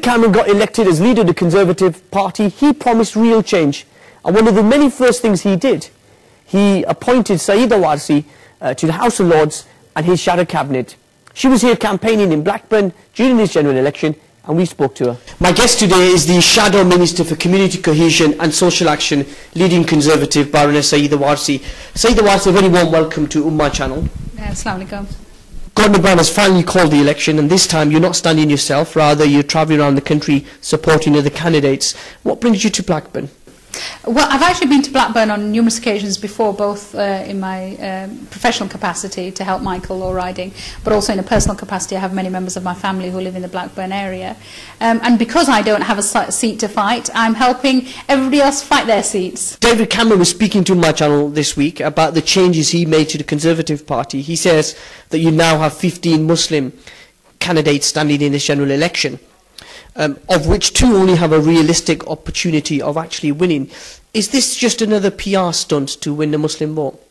Cameron got elected as leader of the Conservative Party, he promised real change. And one of the many first things he did, he appointed Sayeeda Warsi to the House of Lords and his shadow cabinet. She was here campaigning in Blackburn during this general election, and we spoke to her. My guest today is the Shadow Minister for Community Cohesion and Social Action, leading Conservative, Baroness Sayeeda Warsi. Sayeeda Warsi, a very warm welcome to Ummah channel. Assalamu alaikum. Gordon Brown has finally called the election, and this time you're not standing yourself, rather you're travelling around the country supporting other candidates. What brings you to Blackburn? Well, I've actually been to Blackburn on numerous occasions before, both in my professional capacity to help Michael law riding, but also in a personal capacity. I have many members of my family who live in the Blackburn area. And because I don't have a seat to fight, I'm helping everybody else fight their seats. David Cameron was speaking to my channel this week about the changes he made to the Conservative Party. He says that you now have 15 Muslim candidates standing in this general election. Of which 2 only have a realistic opportunity of actually winning. Is this just another PR stunt to win the Muslim vote?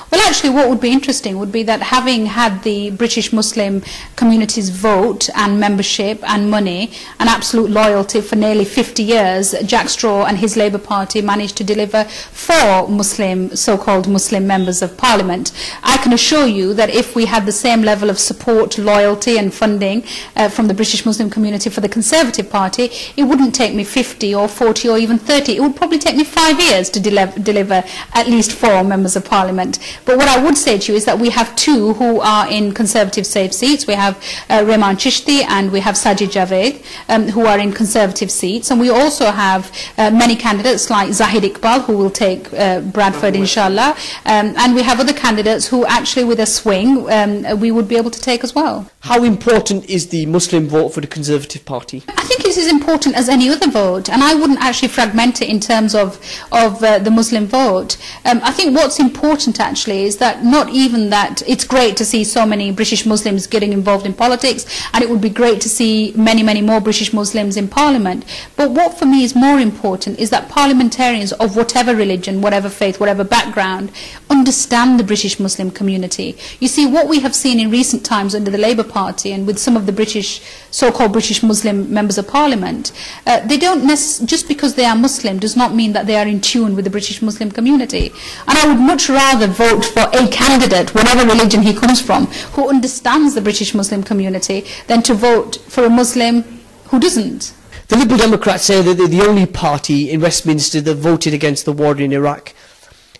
Well, actually, what would be interesting would be that having had the British Muslim community's vote and membership and money and absolute loyalty for nearly 50 years, Jack Straw and his Labour Party managed to deliver 4 Muslim, so-called Muslim members of Parliament. I can assure you that if we had the same level of support, loyalty and funding from the British Muslim community for the Conservative Party, it wouldn't take me 50 or 40 or even 30. It would probably take me 5 years to deliver at least 4 members of Parliament. But what I would say to you is that we have 2 who are in Conservative safe seats. We have Rehman Chishti and we have Sajid Javed who are in Conservative seats. And we also have many candidates like Zahid Iqbal who will take Bradford inshallah. And we have other candidates who actually with a swing we would be able to take as well. How important is the Muslim vote for the Conservative Party? I think it's as important as any other vote, and I wouldn't actually fragment it in terms of the Muslim vote. I think what's important actually is that not even that it's great to see so many British Muslims getting involved in politics, and it would be great to see many, many more British Muslims in Parliament. But what for me is more important is that parliamentarians of whatever religion, whatever faith, whatever background, understand the British Muslim community. You see, what we have seen in recent times under the Labour Party and with some of the British, so-called British Muslim members of Parliament, they don't just because they are Muslim does not mean that they are in tune with the British Muslim community. And I would much rather vote for a candidate, whatever religion he comes from, who understands the British Muslim community, than to vote for a Muslim who doesn't. The Liberal Democrats say that they're the only party in Westminster that voted against the war in Iraq.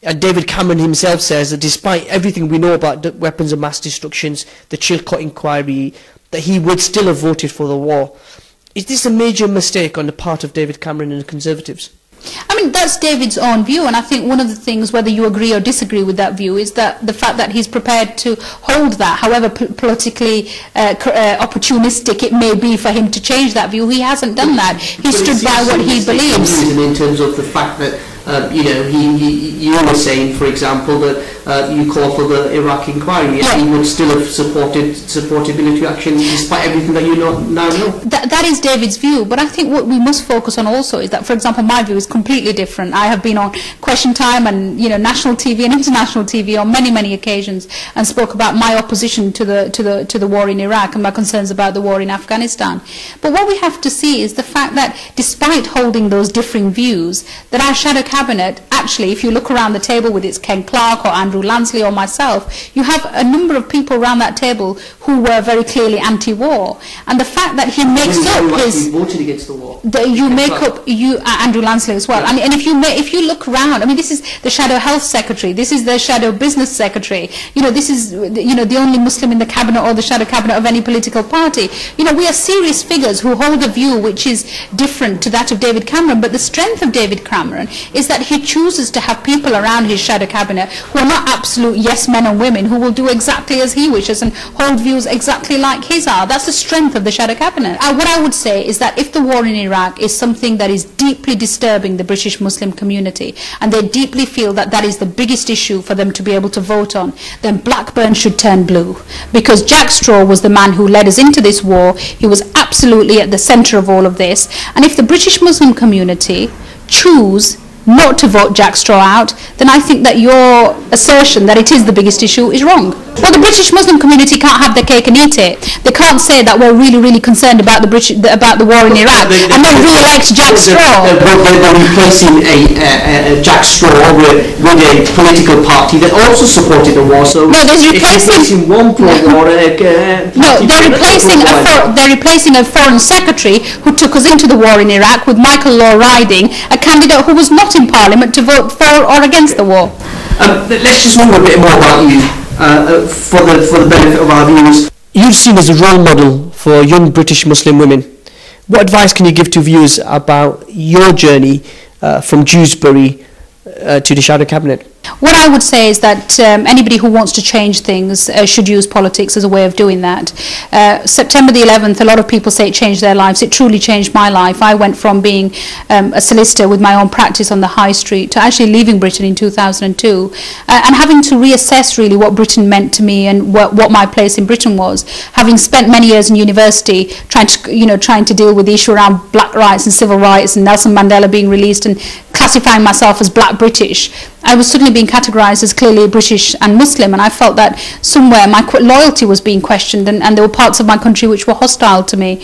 And David Cameron himself says that despite everything we know about the weapons of mass destructions, the Chilcot inquiry, that he would still have voted for the war. Is this a major mistake on the part of David Cameron and the Conservatives? I mean, that's David's own view, and I think one of the things, whether you agree or disagree with that view, is that the fact that he's prepared to hold that, however politically opportunistic it may be for him to change that view, he hasn't done that. He stood by what he believes. In terms of the fact that, you know, you were saying, for example, that you call for the Iraq inquiry, yeah. He would still have supported military action despite everything that you now know. That is David's view, but I think what we must focus on also is that, for example, my view is completely different. I have been on Question Time and national TV and international TV on many occasions and spoke about my opposition to the war in Iraq and my concerns about the war in Afghanistan. But what we have to see is the fact that despite holding those differing views, that our shadow cabinet, actually, if you look around the table with its Ken Clarke or Andrew Lansley or myself, you have a number of people around that table who were very clearly anti-war. And the fact that he makes up his... voted against the war. Andrew Lansley as well. Yeah. And if you look around, I mean, this is the Shadow Health Secretary, this is the Shadow Business Secretary, this is the only Muslim in the cabinet or the shadow cabinet of any political party. We are serious figures who hold a view which is different to that of David Cameron, but the strength of David Cameron is that he chooses to have people around his shadow cabinet who are not absolute yes men and women who will do exactly as he wishes and hold views exactly like his are. That's the strength of the shadow cabinet. What I would say is that if the war in Iraq is something that is deeply disturbing the British Muslim community, and they deeply feel that that is the biggest issue for them to be able to vote on, then Blackburn should turn blue. Because Jack Straw was the man who led us into this war. He was absolutely at the centre of all of this. And if the British Muslim community choose not to vote Jack Straw out, then I think that your assertion that it is the biggest issue is wrong. Well, the British Muslim community can't have their cake and eat it. They can't say that we're really, really concerned about the war in Iraq and then re-elect Jack Straw. They're replacing Jack Straw with a political party that also supported the war. So no, there's replacing one pro-war. They're replacing a foreign secretary who took us into the war in Iraq with Michael Law riding a candidate who was not in Parliament to vote for or against the war. Let's just know a bit more about you for the benefit of our viewers. You're seen as a role model for young British Muslim women. What advice can you give to viewers about your journey from Dewsbury to the Shadow Cabinet? What I would say is that anybody who wants to change things should use politics as a way of doing that. September the 11th, a lot of people say it changed their lives. It truly changed my life. I went from being a solicitor with my own practice on the high street to actually leaving Britain in 2002 and having to reassess really what Britain meant to me and what my place in Britain was. Having spent many years in university trying to deal with the issue around black rights and civil rights and Nelson Mandela being released and classifying myself as black British, I was suddenly being categorised as clearly British and Muslim, and I felt that somewhere my loyalty was being questioned and there were parts of my country which were hostile to me.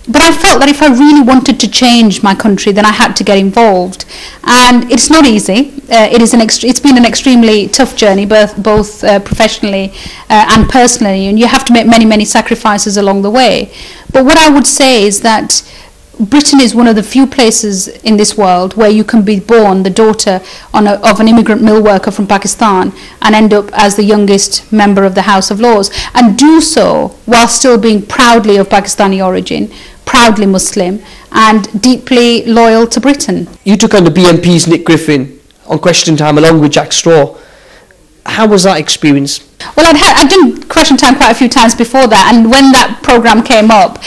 But I felt that if I really wanted to change my country, then I had to get involved. And it's not easy. It's been an extremely tough journey, both professionally and personally, and you have to make many, many sacrifices along the way. But what I would say is that Britain is one of the few places in this world where you can be born the daughter of an immigrant mill worker from Pakistan and end up as the youngest member of the House of Lords, and do so while still being proudly of Pakistani origin, proudly Muslim, and deeply loyal to Britain. You took on the BNP's Nick Griffin on Question Time along with Jack Straw. How was that experience? Well, I'd done Question Time quite a few times before that, and when that programme came up,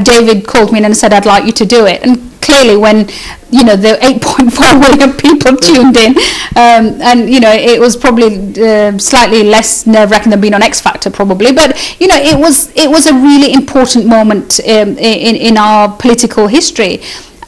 David called me in and said, I'd like you to do it. And clearly when, the 8.4 million people tuned in, and, it was probably slightly less nerve-wracking than being on X Factor probably, but, it was a really important moment in our political history.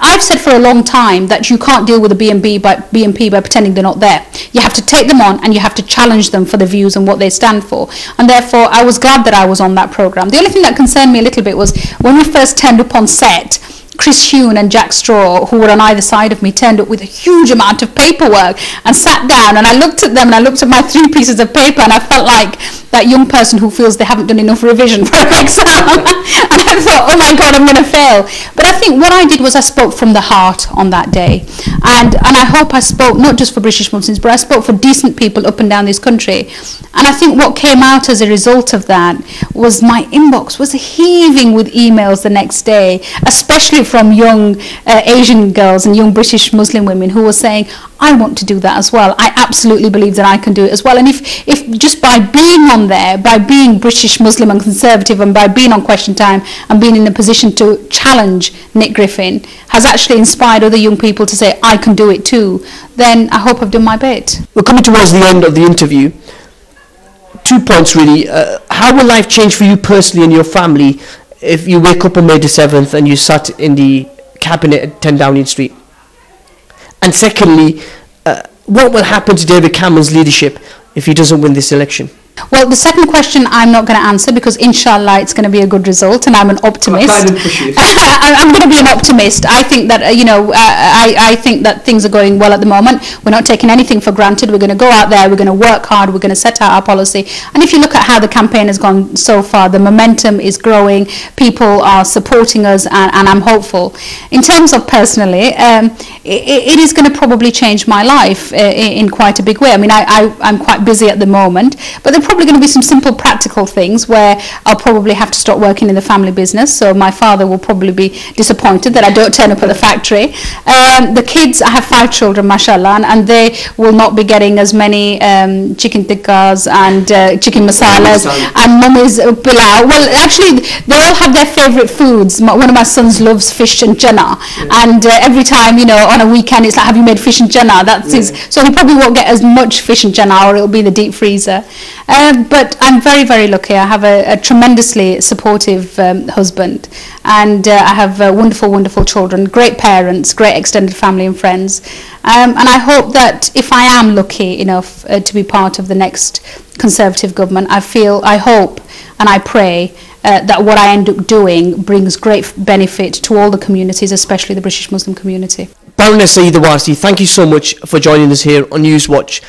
I've said for a long time that you can't deal with the BNP by pretending they're not there. You have to take them on and you have to challenge them for the views and what they stand for. And therefore, I was glad that I was on that programme. The only thing that concerned me a little bit was when we first turned up on set, Chris Huhne and Jack Straw, who were on either side of me, turned up with a huge amount of paperwork and sat down, and I looked at them and I looked at my 3 pieces of paper and I felt like that young person who feels they haven't done enough revision for an exam. And I thought, oh my God, I'm going to fail. But I think what I did was I spoke from the heart on that day. And I hope I spoke not just for British Muslims, but I spoke for decent people up and down this country. And I think what came out as a result of that was my inbox was heaving with emails the next day, especially from young Asian girls and young British Muslim women who were saying, I want to do that as well. I absolutely believe that I can do it as well. And if just by being on there, by being British Muslim and conservative, and by being on Question Time and being in a position to challenge Nick Griffin has actually inspired other young people to say, I can do it too, then I hope I've done my bit. We're coming towards the end of the interview. 2 points really. How will life change for you personally and your family if you wake up on May the 7th and you sat in the cabinet at 10 Downing Street? And secondly, what will happen to David Cameron's leadership if he doesn't win this election? Well, the second question I'm not going to answer because inshallah it's going to be a good result, and I'm an optimist. I'm going to be an optimist. I think that I think that things are going well at the moment. We're not taking anything for granted. We're going to go out there, we're going to work hard, we're going to set out our policy. And if you look at how the campaign has gone so far, the momentum is growing, people are supporting us, and I'm hopeful. In terms of personally, it is going to probably change my life in quite a big way. I mean, I'm quite busy at the moment, but there are probably going to be some simple practical things where I'll probably have to stop working in the family business, so my father will probably be disappointed that I don't turn up at the factory. The kids, I have 5 children, mashallah, and they will not be getting as many chicken tikkas and chicken masalas and mummy's pilau. Well, actually, they all have their favourite foods. One of my sons loves fish and chana, and every time, on a weekend, it's like, have you made fish and chana? That's his. So he probably won't get as much fish and chana, or it'll be in the deep freezer. But I'm very, very lucky. I have a tremendously supportive husband, and I have wonderful, wonderful children, great parents, great extended family and friends. And I hope that if I am lucky enough to be part of the next Conservative government, I hope and I pray that what I end up doing brings great benefit to all the communities, especially the British Muslim community. Baroness Sayeeda Warsi, thank you so much for joining us here on Newswatch.